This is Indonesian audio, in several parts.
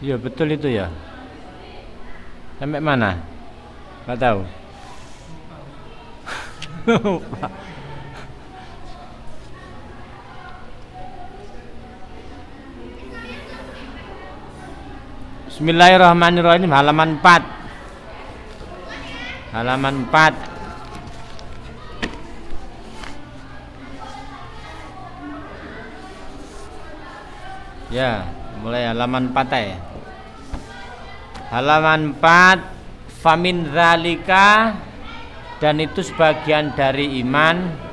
Iya betul itu ya. Sampai mana? Nggak tahu. Bismillahirrahmanirrahim, halaman 4. Halaman 4. Ya, mulai halaman 4 ya. Halaman 4, famin zalika, dan itu sebagian dari iman.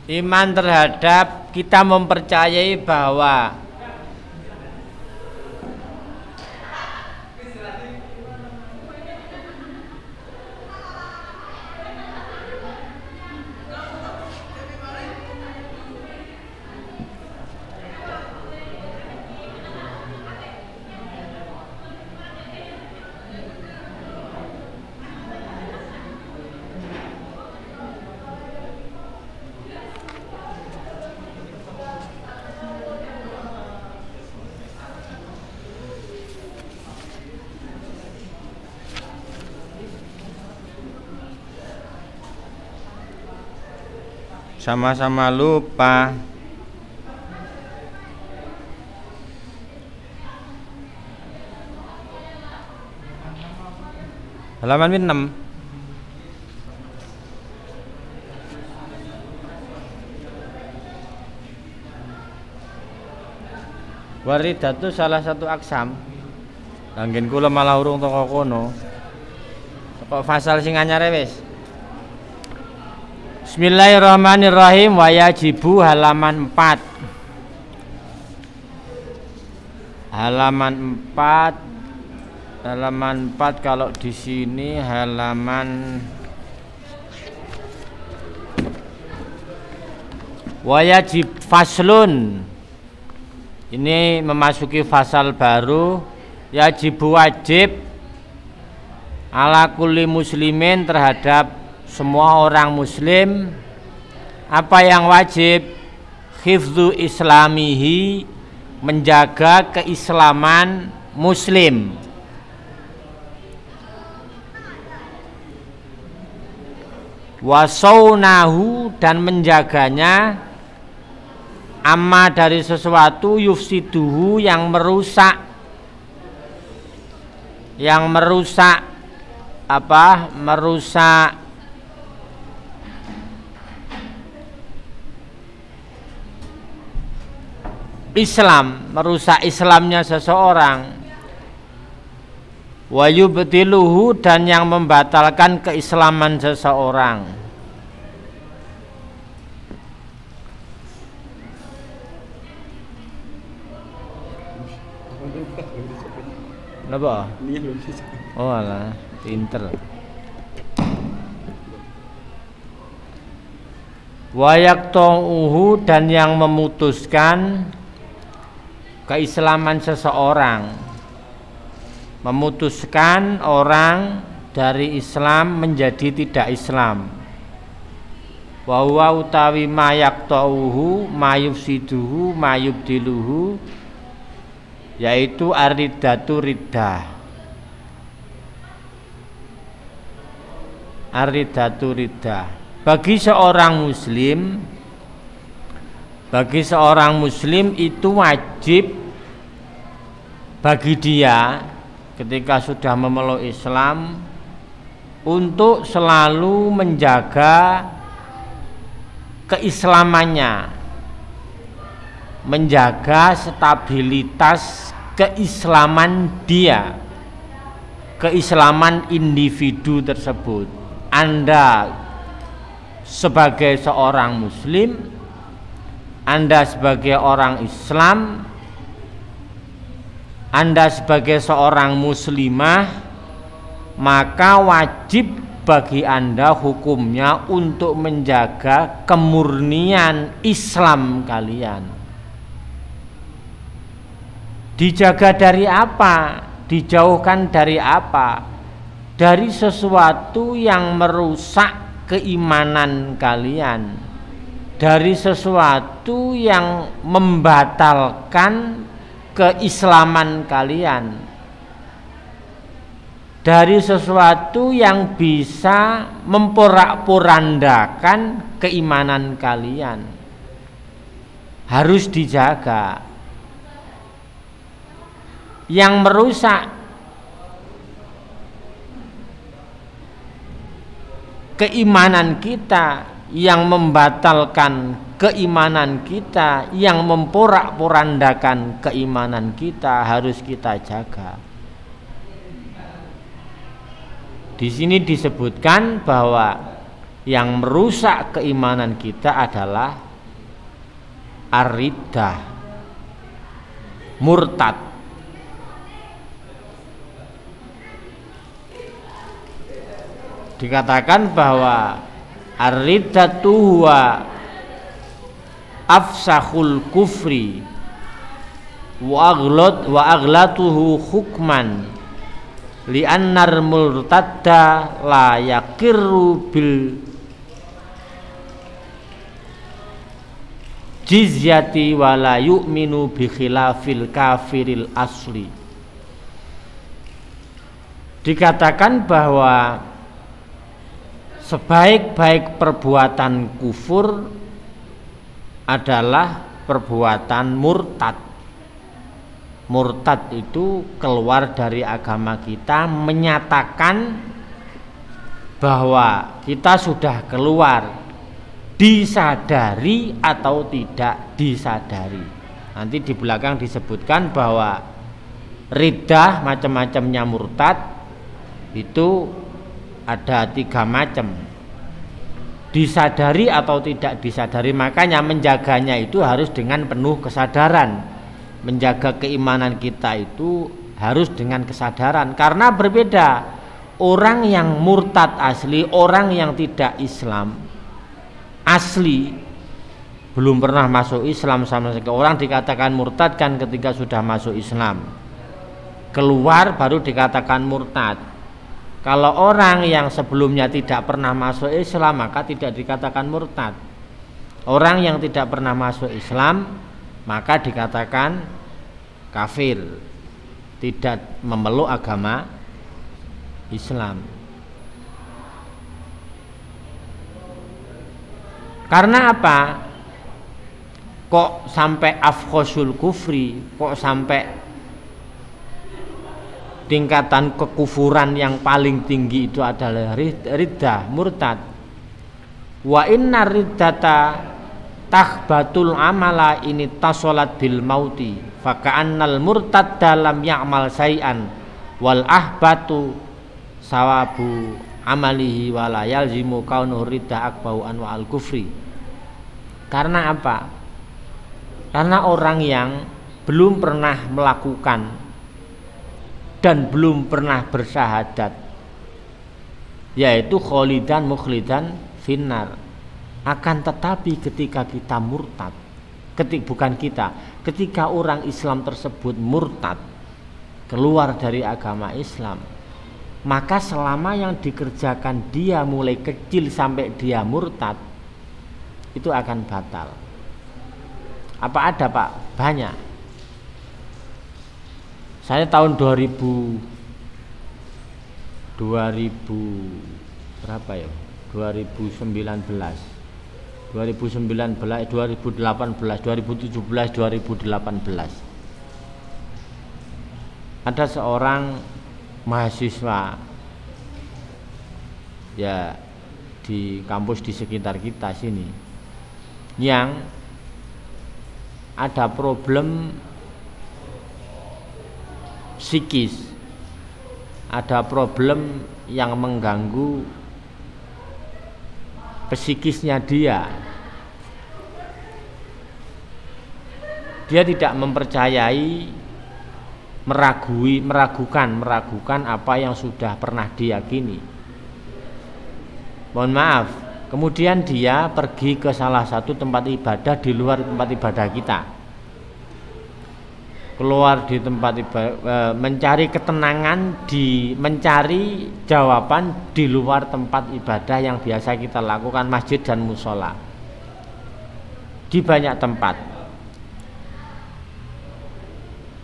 Iman terhadap kita mempercayai bahwa sama-sama lupa. Halaman 6. Waridatu salah satu aksam. Langgen kula malah urung teko kono. Kok fasal sing anyar wis. Bismillahirrahmanirrahim, wayajibu halaman 4. Halaman 4 kalau di sini halaman wayajib faslun. Ini memasuki fasal baru. Yajibu wajib ala kulli muslimin terhadap semua orang muslim. Apa yang wajib? Hifdzu islamihi, menjaga keislaman muslim. Wasaunahu, dan menjaganya, amma dari sesuatu yufsiduhu, yang merusak apa? Merusak Islam, merusak Islamnya seseorang. Wa yubtiluhu, dan yang membatalkan keislaman seseorang. Kenapa? Oh alah, pinter. Wa yaqta'uhu, dan yang memutuskan keislaman seseorang, memutuskan orang dari Islam menjadi tidak Islam. Wa huwa utawi ma yaqta'uhu ma yufsiduhu ma yubdiluhu, yaitu ar-riddatu riddah. Ar-riddatu riddah. Bagi seorang muslim itu wajib bagi dia ketika sudah memeluk Islam untuk selalu menjaga keislamannya, menjaga stabilitas keislaman dia, keislaman individu tersebut. Anda sebagai seorang muslim, Anda sebagai orang Islam, Anda sebagai seorang muslimah, maka wajib bagi Anda hukumnya untuk menjaga kemurnian Islam kalian. Dijaga dari apa? Dijauhkan dari apa? Dari sesuatu yang merusak keimanan kalian, dari sesuatu yang membatalkan keislaman kalian, dari sesuatu yang bisa memporak-porandakan keimanan kalian. Harus dijaga. Yang merusak keimanan kita, yang membatalkan keimanan kita, yang memporak-porandakan keimanan kita, harus kita jaga. Di sini disebutkan bahwa yang merusak keimanan kita adalah ar-riddah, murtad. Dikatakan bahwa ar-riddatu huwa afsahul kufri wa aghlatuhu hukman li'annar murtadda la yakirru bil jizyati wa la yu'minu bi khilafil kafiril asli. Dikatakan bahwa sebaik-baik perbuatan kufur adalah perbuatan murtad. Murtad itu keluar dari agama kita, menyatakan bahwa kita sudah keluar, disadari atau tidak disadari. Nanti di belakang disebutkan bahwa riddah macam-macamnya murtad itu ada 3 macam, disadari atau tidak disadari. Makanya menjaganya itu harus dengan penuh kesadaran. Menjaga keimanan kita itu harus dengan kesadaran, karena berbeda orang yang murtad asli, orang yang tidak Islam asli, belum pernah masuk Islam sama sekali. Orang dikatakan murtad kan ketika sudah masuk Islam, keluar baru dikatakan murtad. Kalau orang yang sebelumnya tidak pernah masuk Islam maka tidak dikatakan murtad. Orang yang tidak pernah masuk Islam maka dikatakan kafir, tidak memeluk agama Islam. Karena apa? Kok sampai afkhosul kufri, kok sampai tingkatan kekufuran yang paling tinggi itu adalah riddah, murtad. Wa inna riddata takhbatul amala ini tasolat bil mauti faka'annal murtad dalam ya'mal say'an wal ahbatu sawabu amalihi wala yalzimu kaunuh riddah akbau anwa al kufri. Karena apa? Karena orang yang belum pernah melakukan dan belum pernah bersyahadat, yaitu kholidan mukhlidan finnar, akan tetapi ketika kita murtad, ketika orang Islam tersebut murtad, keluar dari agama Islam, maka selama yang dikerjakan dia mulai kecil sampai dia murtad itu akan batal. Apa ada, Pak? Banyak. Saya tahun 2000 berapa ya? 2019, 2018, 2017, 2018. Ada seorang mahasiswa ya di kampus di sekitar kita sini yang ada problem psikis, ada problem yang mengganggu psikisnya dia. Dia tidak mempercayai, meragukan apa yang sudah pernah diyakini. Mohon maaf, kemudian dia pergi ke salah satu tempat ibadah di luar tempat ibadah kita. keluar di tempat mencari ketenangan, mencari jawaban di luar tempat ibadah yang biasa kita lakukan, masjid dan musola, di banyak tempat.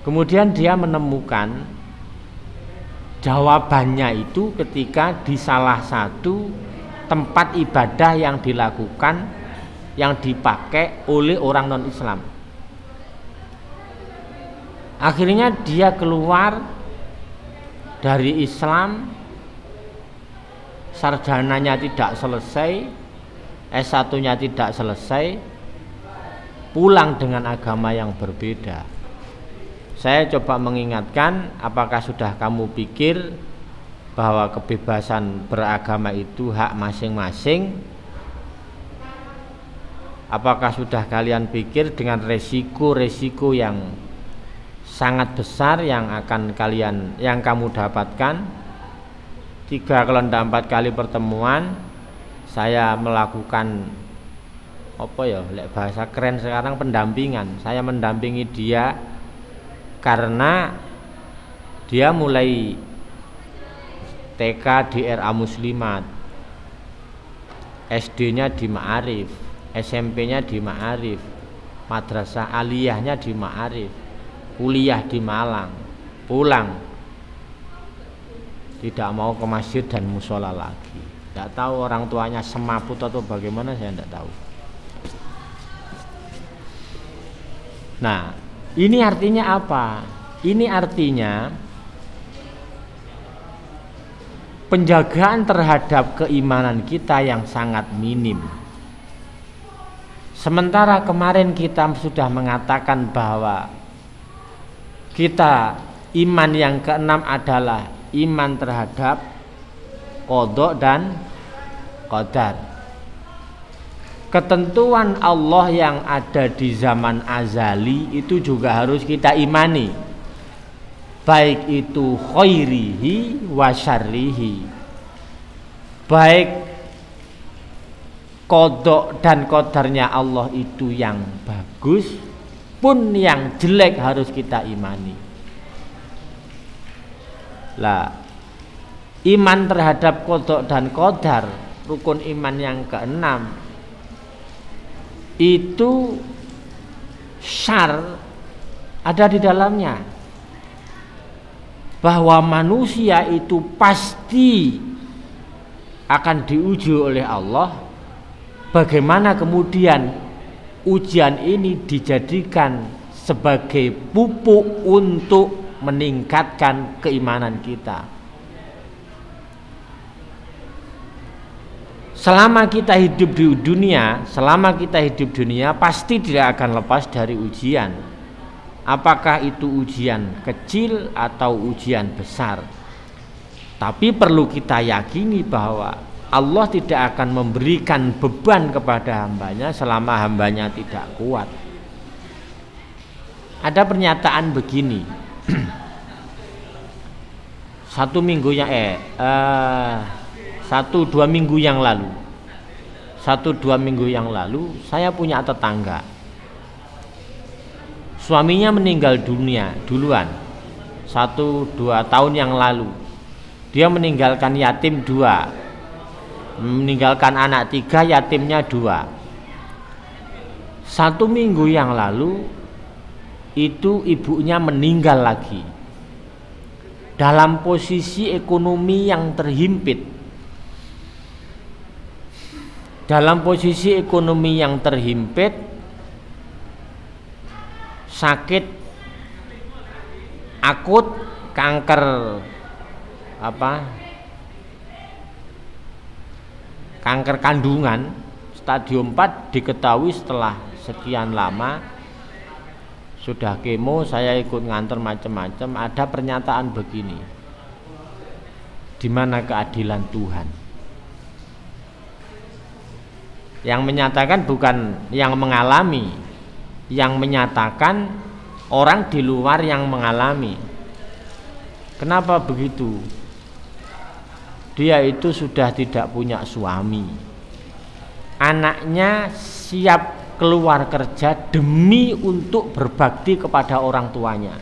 Kemudian dia menemukan jawabannya itu ketika di salah satu tempat ibadah yang dilakukan, yang dipakai oleh orang non-Islam. Akhirnya dia keluar dari Islam, sarjananya tidak selesai, S1-nya tidak selesai, pulang dengan agama yang berbeda. Saya coba mengingatkan, apakah sudah kamu pikir bahwa kebebasan beragama itu hak masing-masing? Apakah sudah kalian pikir dengan resiko-resiko yang sangat besar yang kamu dapatkan? 3 kalau 4 kali pertemuan saya melakukan bahasa keren sekarang, pendampingan. Saya mendampingi dia karena dia mulai TK di RA Muslimat, SD-nya di Ma'arif, SMP-nya di Ma'arif, madrasah aliyahnya di Ma'arif, kuliah di Malang, pulang tidak mau ke masjid dan musola lagi. Tidak tahu orang tuanya semaput atau bagaimana, saya tidak tahu. Nah, ini artinya apa? Ini artinya penjagaan terhadap keimanan kita yang sangat minim. Sementara kemarin kita sudah mengatakan bahwa kita iman yang keenam adalah iman terhadap qada dan qadar. Ketentuan Allah yang ada di zaman azali itu juga harus kita imani, baik itu khairihi wa syarrihi, baik qada dan qadarnya Allah itu yang bagus pun yang jelek harus kita imani. Lah, iman terhadap qada dan qadar, rukun iman yang keenam, itu syar ada di dalamnya, bahwa manusia itu pasti akan diuji oleh Allah. Bagaimana kemudian ujian ini dijadikan sebagai pupuk untuk meningkatkan keimanan kita. Selama kita hidup di dunia, pasti tidak akan lepas dari ujian. Apakah itu ujian kecil atau ujian besar? Tapi perlu kita yakini bahwa Allah tidak akan memberikan beban kepada hambanya selama hambanya tidak kuat. Ada pernyataan begini, 1-2 minggu yang lalu saya punya tetangga, suaminya meninggal dunia duluan 1-2 tahun yang lalu. Dia meninggalkan yatim 2, meninggalkan anak 3, yatimnya 2. 1 minggu yang lalu itu ibunya meninggal lagi dalam posisi ekonomi yang terhimpit. Sakit akut, kanker kanker kandungan stadium 4 diketahui setelah sekian lama. Sudah kemo, saya ikut nganter macam-macam. Ada pernyataan begini, di mana keadilan Tuhan? Yang menyatakan bukan yang mengalami, yang menyatakan orang di luar yang mengalami. Kenapa begitu? Dia itu sudah tidak punya suami, anaknya siap keluar kerja demi untuk berbakti kepada orang tuanya.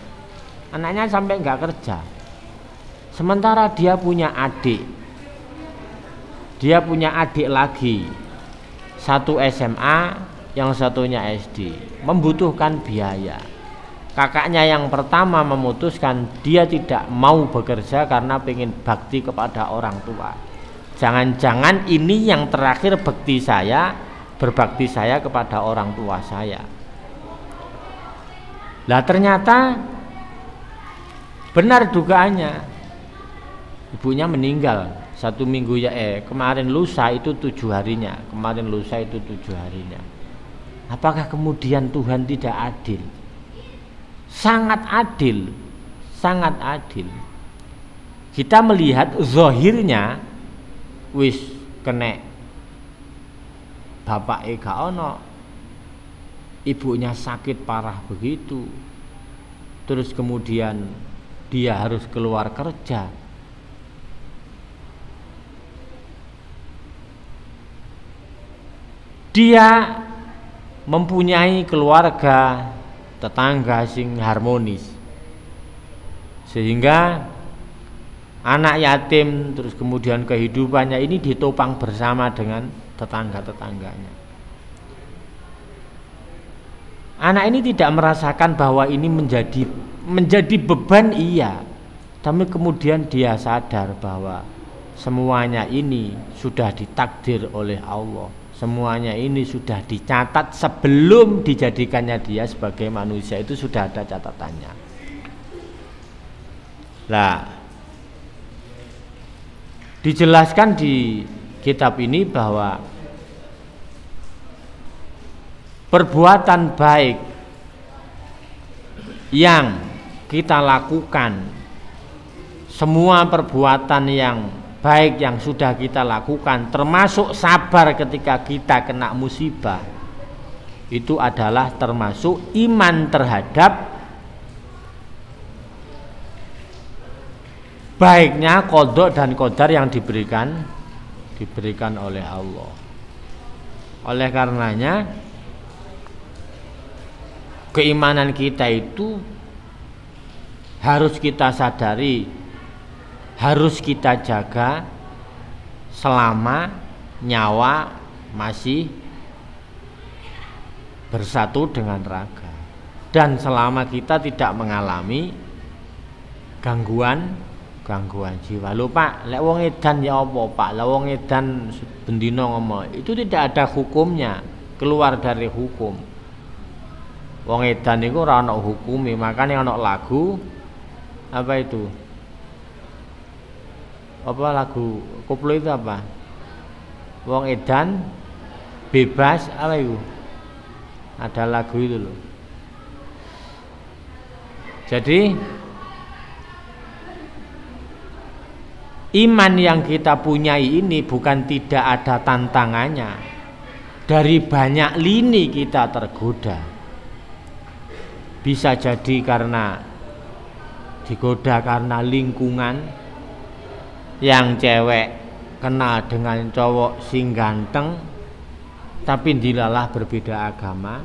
Anaknya sampai nggak kerja, sementara dia punya adik lagi, satu SMA, yang satunya SD, membutuhkan biaya. Kakaknya yang pertama memutuskan dia tidak mau bekerja karena pengen bakti kepada orang tua. Jangan-jangan ini yang terakhir berbakti saya kepada orang tua saya. Lah ternyata benar dugaannya, ibunya meninggal 1 minggu kemarin lusa itu 7 harinya. Apakah kemudian Tuhan tidak adil? Sangat adil. Kita melihat zahirnya wis kena bapak gak ono, ibunya sakit parah begitu, terus kemudian dia harus keluar kerja. Dia mempunyai keluarga, tetangga sing harmonis, sehingga anak yatim terus kemudian kehidupannya ini ditopang bersama dengan tetangga-tetangganya. Anak ini tidak merasakan bahwa ini menjadi beban, iya, tapi kemudian dia sadar bahwa semuanya ini sudah ditakdir oleh Allah. Semuanya ini sudah dicatat sebelum dijadikannya dia sebagai manusia, itu sudah ada catatannya. Nah, dijelaskan di kitab ini bahwa perbuatan baik yang kita lakukan, semua perbuatan yang baik yang sudah kita lakukan, termasuk sabar ketika kita kena musibah, itu adalah termasuk iman terhadap baiknya qada dan qadar yang diberikan oleh Allah. Oleh karenanya keimanan kita itu harus kita sadari, harus kita jaga selama nyawa masih bersatu dengan raga, dan selama kita tidak mengalami gangguan jiwa. Lho Pak, lek wong edan ya apa Pak? Lah wong edan bendina ngomong, itu tidak ada hukumnya, keluar dari hukum. Wong edan itu ora ana hukumi, makanya ana lagu apa itu? Apa lagu koplo itu apa? Wong edan bebas apa itu? Ada lagu itu loh. Jadi iman yang kita punyai ini bukan tidak ada tantangannya. Dari banyak lini kita tergoda. Bisa jadi karena digoda karena lingkungan, yang cewek kenal dengan cowok sing ganteng tapi dilalah berbeda agama,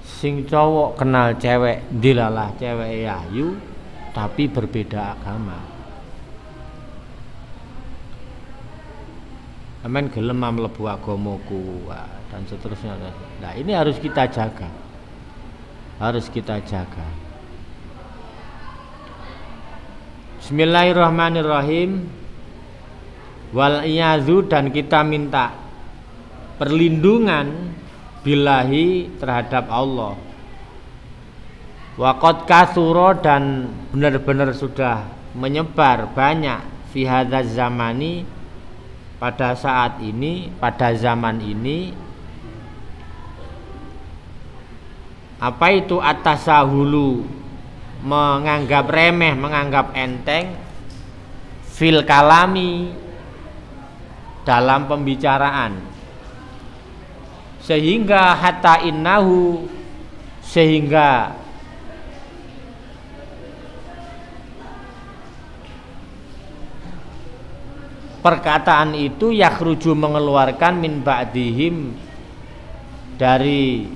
sing cowok kenal cewek dilalah cewek ayu tapi berbeda agama. Amen gelem mlebu agamaku dan seterusnya. Nah, ini harus kita jaga. Bismillahirrahmanirrahim. Wal iyadzu, dan kita minta perlindungan billahi terhadap Allah. Wa qad katsura, dan benar-benar sudah menyebar banyak fi hadzal zamani, pada saat ini, pada zaman ini, apa itu at-tasahulu, menganggap remeh, menganggap enteng, fil kalami, dalam pembicaraan, sehingga hatta innahu, sehingga perkataan itu yakhruju, mengeluarkan min ba'dihim, dari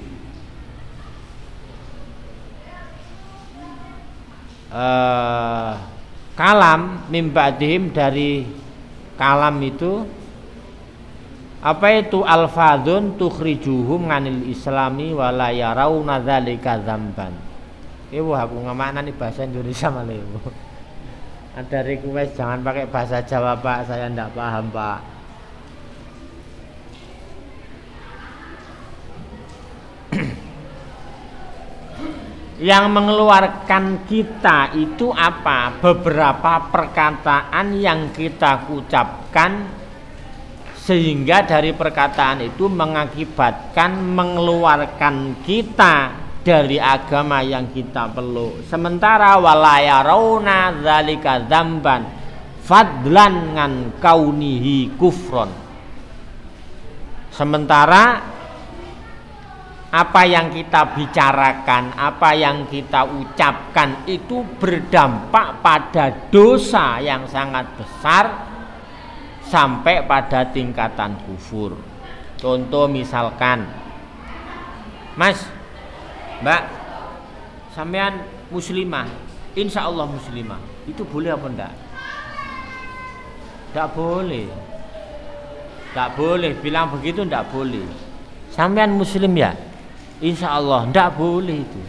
kalam mimba'dihim, dari kalam itu apa itu alfadzun tukhrijuhum nganil islami wala yarawna dzalika dzamban. Ibu aku ngamaknani bahasa Indonesia malah ibu. Ada request jangan pakai bahasa Jawa Pak, saya ndak paham Pak. Yang mengeluarkan kita itu apa? Beberapa perkataan yang kita ucapkan sehingga dari perkataan itu mengakibatkan mengeluarkan kita dari agama yang kita peluk. Sementara wala yarawna dzalika dzamban fadlan ngan kaunihi kufron. Sementara apa yang kita bicarakan, apa yang kita ucapkan itu berdampak pada dosa yang sangat besar sampai pada tingkatan kufur. Contoh misalkan, Mas, Mbak, sampean muslimah, insya Allah muslimah, itu boleh apa enggak? Enggak boleh. Enggak boleh, bilang begitu enggak boleh. Sampean muslim ya? Insya Allah enggak boleh itu.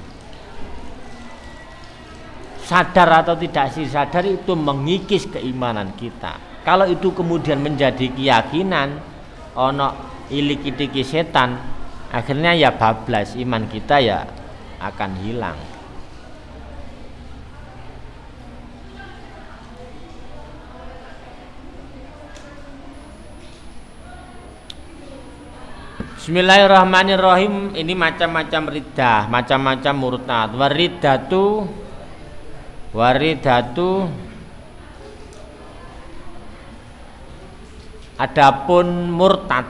Sadar atau tidak sih sadar itu mengikis keimanan kita. Kalau itu kemudian menjadi keyakinan ono ilik-iliki setan, akhirnya ya bablas, iman kita ya akan hilang. Bismillahirrahmanirrahim. Ini macam-macam riddah, macam-macam murtad. Waridatu adapun murtad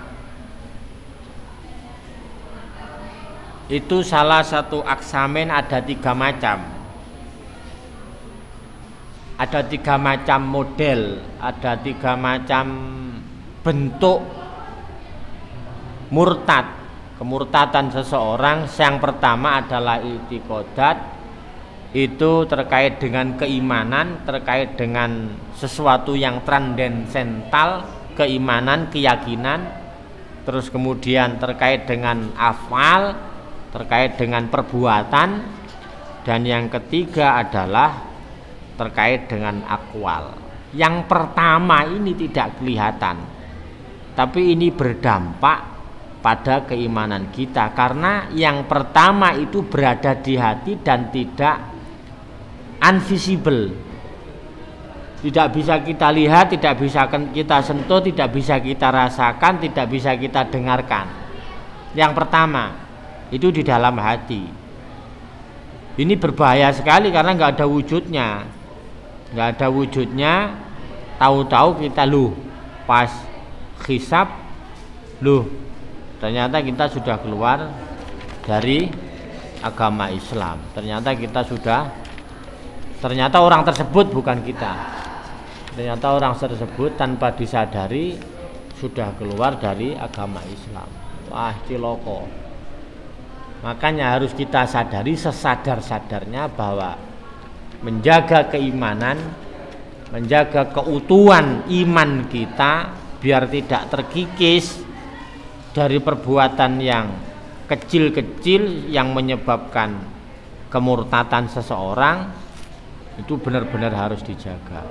itu salah satu aksamen, ada 3 macam. Ada 3 macam model, ada 3 macam bentuk murtad, kemurtadan seseorang. Yang pertama adalah i'tiqadat, itu terkait dengan keimanan, terkait dengan sesuatu yang transendental, keimanan, keyakinan. Terus kemudian terkait dengan afal, terkait dengan perbuatan. Dan yang ketiga adalah terkait dengan akwal. Yang pertama ini tidak kelihatan, tapi ini berdampak pada keimanan kita, karena yang pertama itu berada di hati dan tidak invisible, tidak bisa kita lihat, tidak bisa kita sentuh, tidak bisa kita rasakan, tidak bisa kita dengarkan. Yang pertama itu di dalam hati. Ini berbahaya sekali karena nggak ada wujudnya, nggak ada wujudnya. Tahu-tahu kita pas hisab ternyata kita sudah keluar dari agama Islam. Ternyata orang tersebut bukan kita. Ternyata orang tersebut tanpa disadari sudah keluar dari agama Islam. Wah, ciloko. Makanya harus kita sadari sesadar-sadarnya bahwa menjaga keimanan, menjaga keutuhan iman kita biar tidak terkikis dari perbuatan yang kecil-kecil yang menyebabkan kemurtadan seseorang, itu benar-benar harus dijaga.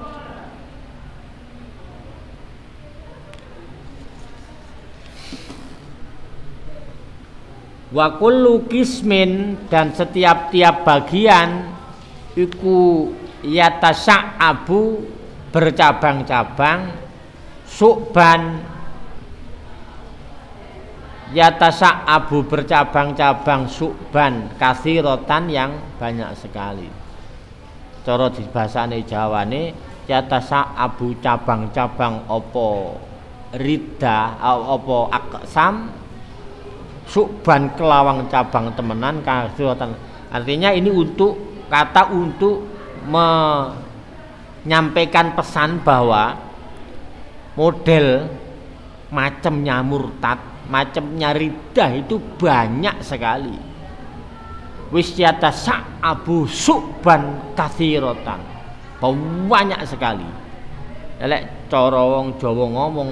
Wa kullu qismin, dan setiap-tiap bagian iku yatasa'abu, bercabang-cabang, su'ban, yatasa'abu bercabang-cabang, su'ban katsirotan yang banyak sekali. Cara di bahasane Jawane yatasa'abu cabang-cabang opo ridha opo aksam, su'ban kelawang cabang temenan katsirotan. Artinya ini untuk menyampaikan pesan bahwa model macamnya murtad macamnya ridah itu banyak sekali. Wis yatasa'abu su'ban katsiratan, banyak sekali. Lek cara wong Jawa ngomong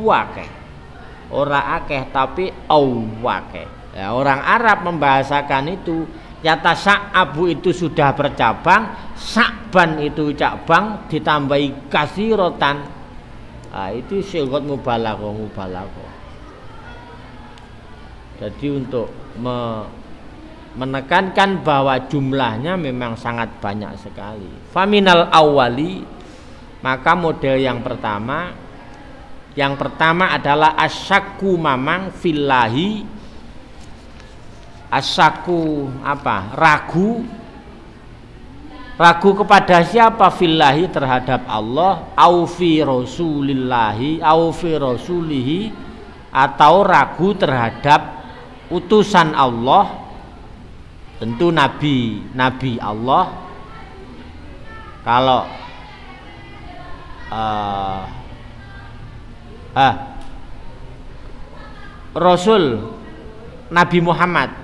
akeh, ora akeh tapi akeh. Ya, orang Arab membahasakan itu yatasa'abu itu sudah bercabang, sa'ban itu cabang ditambahi katsiratan. Nah, itu sigot mubalaghah. Jadi untuk menekankan bahwa jumlahnya memang sangat banyak sekali. Faminal awali, maka model yang pertama adalah asyakku mamang fillahi. Asyakku apa? Ragu kepada siapa? Fillahi, terhadap Allah, au fi rasulillahi, au fi rasulihi, atau ragu terhadap utusan Allah, tentu nabi Allah. Kalau Rasul Nabi Muhammad,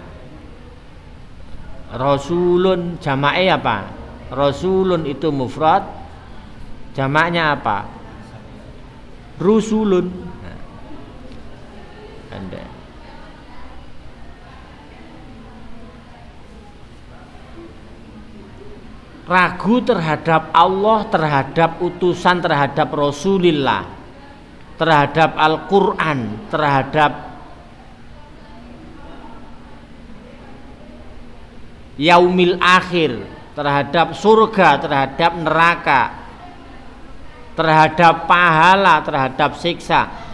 Rasulun jamae apa? Rasulun itu mufrad, jamaknya apa? Rusulun. Anda ragu terhadap Allah, terhadap utusan, terhadap Rasulillah, terhadap Al-Quran, terhadap yaumil akhir, terhadap surga, terhadap neraka, terhadap pahala, terhadap siksa.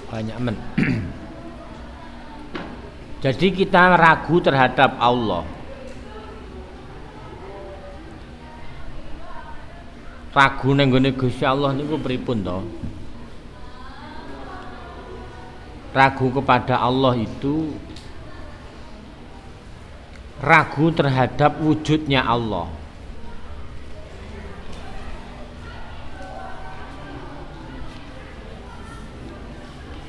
Banyak Jadi kita ragu terhadap Allah, ragu nang gone Gusti Allah niku pripun to? Ragu kepada Allah itu ragu terhadap wujudnya Allah.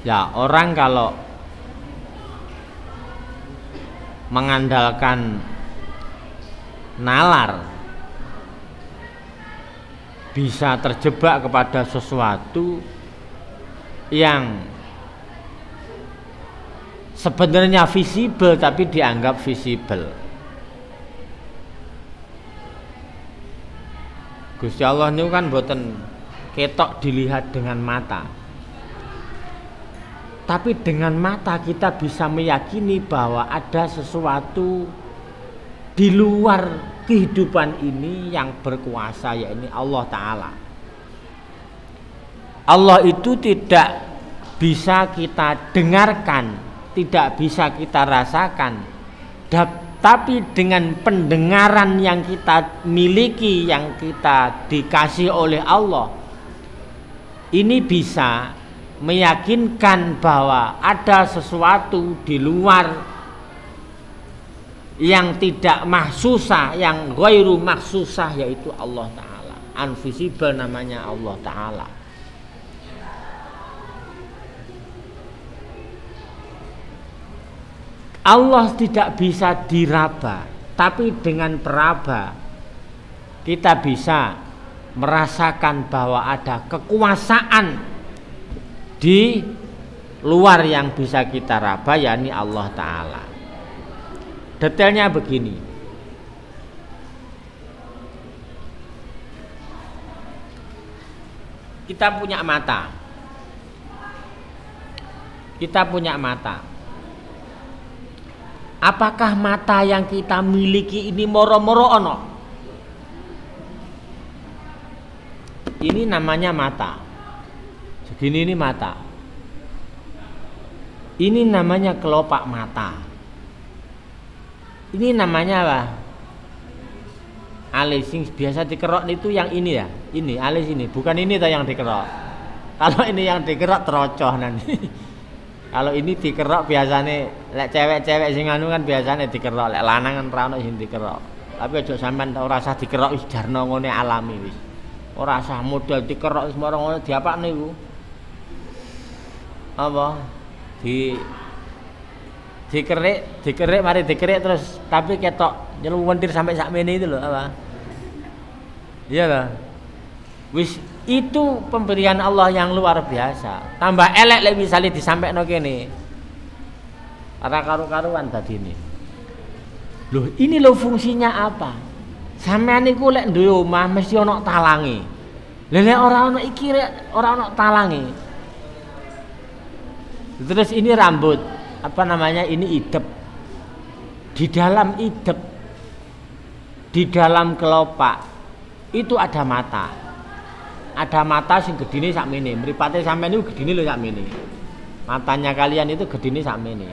Ya, orang kalau mengandalkan nalar bisa terjebak kepada sesuatu yang sebenarnya visible tapi dianggap visible. Gusti Allah ini kan boten ketok dilihat dengan mata, tapi dengan mata kita bisa meyakini bahwa ada sesuatu di luar kehidupan ini yang berkuasa, yaitu Allah Ta'ala. Allah itu tidak bisa kita dengarkan, tidak bisa kita rasakan, tapi dengan pendengaran yang kita miliki, yang kita dikasih oleh Allah, ini bisa meyakinkan bahwa ada sesuatu di luar yang tidak mahsusah, yang ghairu mahsusah, yaitu Allah Ta'ala. Invisible namanya Allah Ta'ala. Allah tidak bisa diraba, tapi dengan peraba kita bisa merasakan bahwa ada kekuasaan di luar yang bisa kita raba, yakni Allah Ta'ala. Detailnya begini. Kita punya mata. Apakah mata yang kita miliki ini moro-moro ono? Ini namanya mata. Segini ini mata. Ini namanya kelopak mata. Ini namanya apa? Alis yang biasa dikerok itu yang ini ya. Ini alis ini, bukan ini yang dikerok. Kalau ini yang dikerok terocoh nanti. Kalau ini dikerok biasane lek cewek-cewek sing anu kan biasane dikerok, lek lanang kan ora ono sing dikerok. Tapi aja sampean ora usah dikerok wis jarno ngene alami wis. Ora usah modal dikerok wis marang ngono diapakne iku. Apa? Dikerik mari dikerik terus tapi ketok nyeluwentir sampai sakmene itu lho apa? Iya lah. Wis itu pemberian Allah yang luar biasa. Tambah elek lek misale disampaikno kene. Ora karu-karuan dadine. Loh, ini lho fungsinya apa? Sampeyan niku lek duwe omah mesti ana talange. Lha ora ana iki rek ora ana talange. Terus ini rambut, apa namanya? Ini idep. Di dalam idep, di dalam kelopak itu ada mata. Ada mata sing gedine sakmene. Mripate sampean niku gedine lho sakmene. Matanya kalian itu gedine sakmene.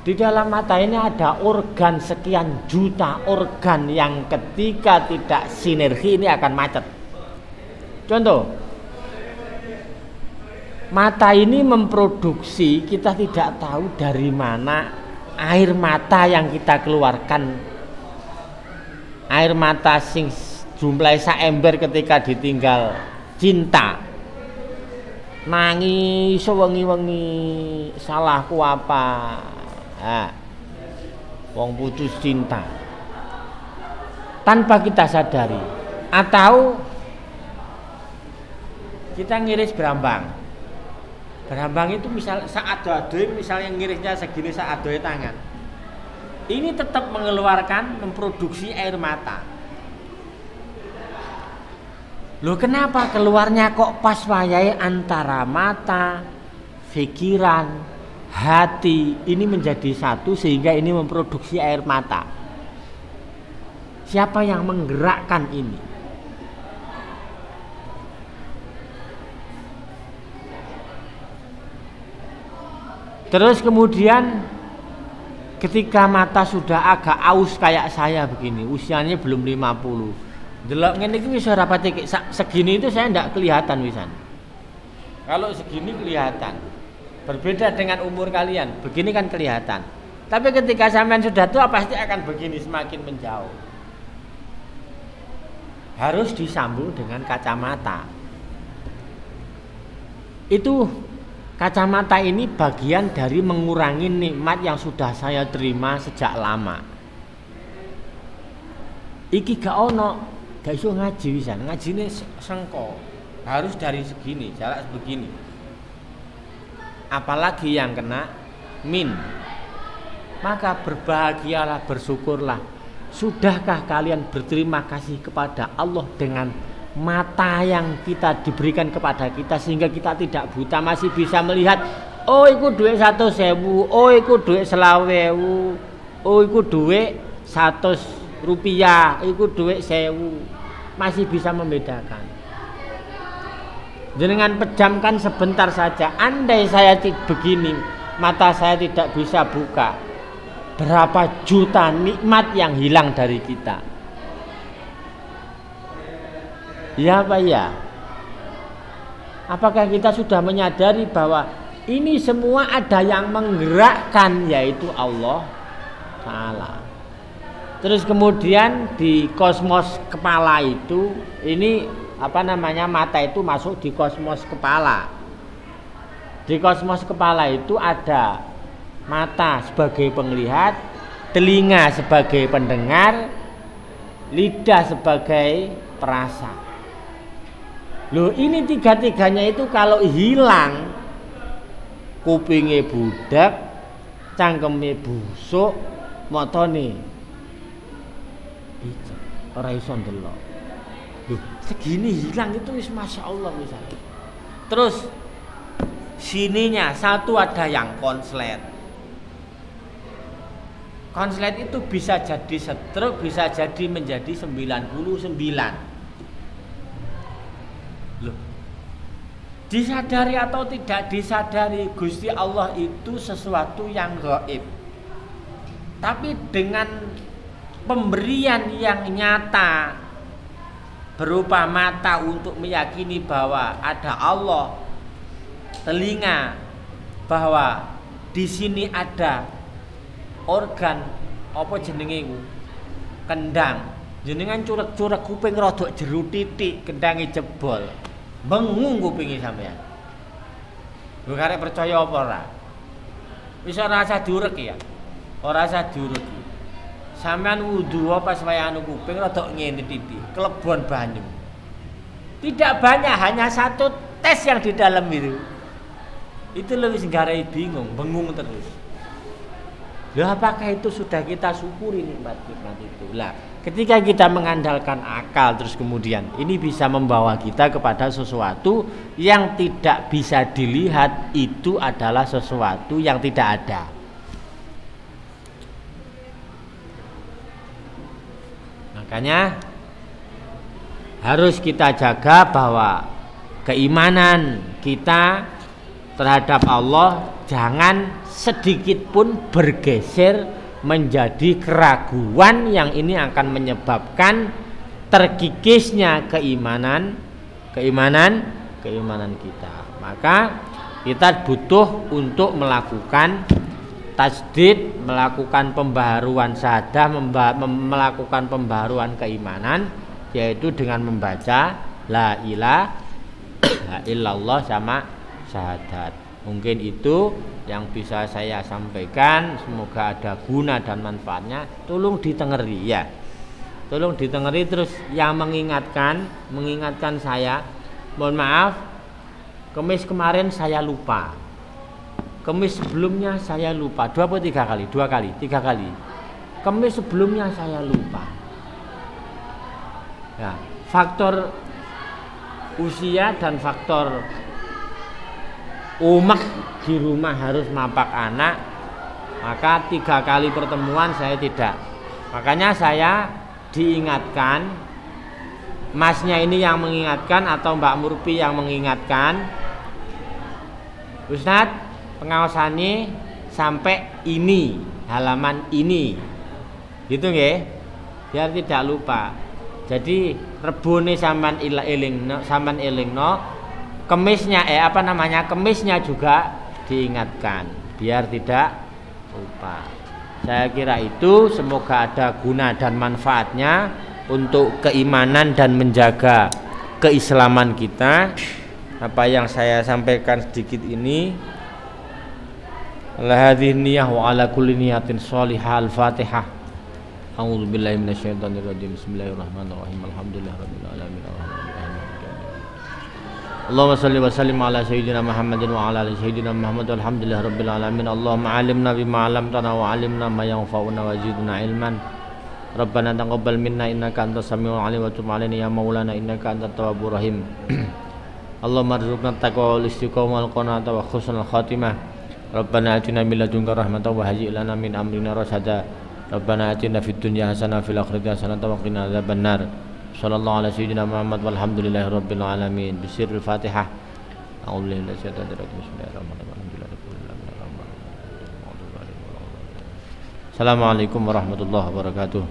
Di dalam mata ini ada organ sekian juta organ yang ketika tidak sinergi ini akan macet. Contoh, mata ini memproduksi, kita tidak tahu dari mana air mata yang kita keluarkan. Air mata sing jumlahe sak ember ketika ditinggal cinta. Nangis sewengi-wengi, salahku apa? Wong putus cinta tanpa kita sadari, atau kita ngiris berambang itu misal saat adoe misalnya ngirisnya segini saat adoe tangan, ini tetap mengeluarkan memproduksi air mata. Loh, kenapa keluarnya kok pas wayahe antara mata, pikiran, hati ini menjadi satu sehingga ini memproduksi air mata? Siapa yang menggerakkan ini? Terus kemudian ketika mata sudah agak aus kayak saya begini, usianya belum 50. Delok ngene iki wis ora pati segini itu saya ndak kelihatan wisan. Kalau segini kelihatan. Berbeda dengan umur kalian, begini kan kelihatan. Tapi ketika sampean sudah tua pasti akan begini, semakin menjauh. Harus disambung dengan kacamata. Itu kacamata ini bagian dari mengurangi nikmat yang sudah saya terima sejak lama. Iki gak ono, gak iso ngaji wisan, ngajine sengko. Harus dari segini, jarak begini. Apalagi yang kena min. Maka berbahagialah, bersyukurlah. Sudahkah kalian berterima kasih kepada Allah dengan mata yang kita diberikan kepada kita sehingga kita tidak buta, masih bisa melihat, oh iku duit 100.000, oh iku duit 20.000, oh iku duit 100 rupiah, iku duit 1.000, masih bisa membedakan. Dengan pejamkan sebentar saja. Andai saya begini, mata saya tidak bisa buka, berapa juta nikmat yang hilang dari kita. Ya apa ya? Apakah kita sudah menyadari bahwa ini semua ada yang menggerakkan, yaitu Allah Ta'ala. Terus kemudian di kosmos kepala itu, ini apa namanya, mata itu masuk di kosmos kepala. Di kosmos kepala itu ada mata sebagai penglihat, telinga sebagai pendengar, lidah sebagai perasa. Loh, ini tiga-tiganya itu kalau hilang, kupingnya budak, cangkemnya busuk, motone ora iso ndelok. Loh, segini hilang itu wis masya Allah misalnya. Terus sininya satu ada yang konslet. Konslet itu bisa jadi stroke, bisa jadi menjadi 99. Loh, disadari atau tidak disadari, Gusti Allah itu sesuatu yang gaib. Tapi dengan pemberian yang nyata berupa mata untuk meyakini bahwa ada Allah, telinga bahwa di sini ada organ apa jenenge iku? Kendang. Jenengan curek-curek kuping rodok jeru titik, kendange jebol. Bengung kupinge sampean. Lho karek percaya apa ora? Wis ora usah diurek ya. Ora usah diurek. Sampean wudu pas wayahane kuping rodok ngene titik, kelebon banyu. Tidak banyak, hanya satu tes yang di dalam itu. Itu lebih singgarai bingung, bengung terus. Lah apakah itu sudah kita syukuri nikmat-nikmat itu? Lah, ketika kita mengandalkan akal terus kemudian ini bisa membawa kita kepada sesuatu yang tidak bisa dilihat, itu adalah sesuatu yang tidak ada. Makanya harus kita jaga bahwa keimanan kita terhadap Allah jangan sedikit pun bergeser menjadi keraguan yang ini akan menyebabkan terkikisnya keimanan kita. Maka kita butuh untuk melakukan tasdid, melakukan pembaharuan syahadah, melakukan pembaharuan keimanan, yaitu dengan membaca la ilaha illallah sama syahadat. Mungkin itu yang bisa saya sampaikan, semoga ada guna dan manfaatnya. Tolong ditengeri ya. Tolong ditengeri terus yang mengingatkan saya, mohon maaf, Kemis kemarin saya lupa. Kemis sebelumnya saya lupa. 2 atau 3 kali? 2 kali, 3 kali. Kemis sebelumnya saya lupa. Ya, faktor usia dan faktor umak di rumah harus nampak anak, maka 3 kali pertemuan saya tidak. Makanya saya diingatkan, masnya ini yang mengingatkan atau Mbak Murpi yang mengingatkan, Ustadz pengawasannya sampai ini, halaman ini, gitu nggih, biar tidak lupa. Jadi rebone sampean elingno, kemisnya kemisnya juga diingatkan biar tidak lupa. Saya kira itu, semoga ada guna dan manfaatnya untuk keimanan dan menjaga keislaman kita. Apa yang saya sampaikan sedikit ini, ala hadhihi niyah wa ala kulli niyatin shalihah. Al-Fatihah. A'udzu billahi minasyaitonir rajim. Bismillahirrahmanirrahim. Alhamdulillahirabbil alamin. Allahumma shalli wa sallim ala sayyidina Muhammadin wa ala ali sayyidina Muhammad walhamdulillahirabbil alamin. Allahumma 'allimna bima 'allamtana wa 'allimna ma yanfa'una wa zidna ilman. Rabbana taqabbal minna innaka antas samiul 'alim wa tub 'alaina ya maulana innaka antat tawwabur rahim. Allahumma arzuqna taqwa wal istiqamah wal qanaata wa husnul khatimah. Rabbana atina min ladunka rahmatan wa hayyi' lana min amrina rasyada. Rabbana atina fid dunya hasanah wa fil akhirati hasanah wa qina adzabannar. Sallallahu alaihi sayyidina Muhammad walhamdulillahi rabbil alamin. Bisirul Fatihah. A'udzu billahi minasyaitonir rajim. Bismillahirrahmanirrahim. Assalamualaikum warahmatullahi wabarakatuh.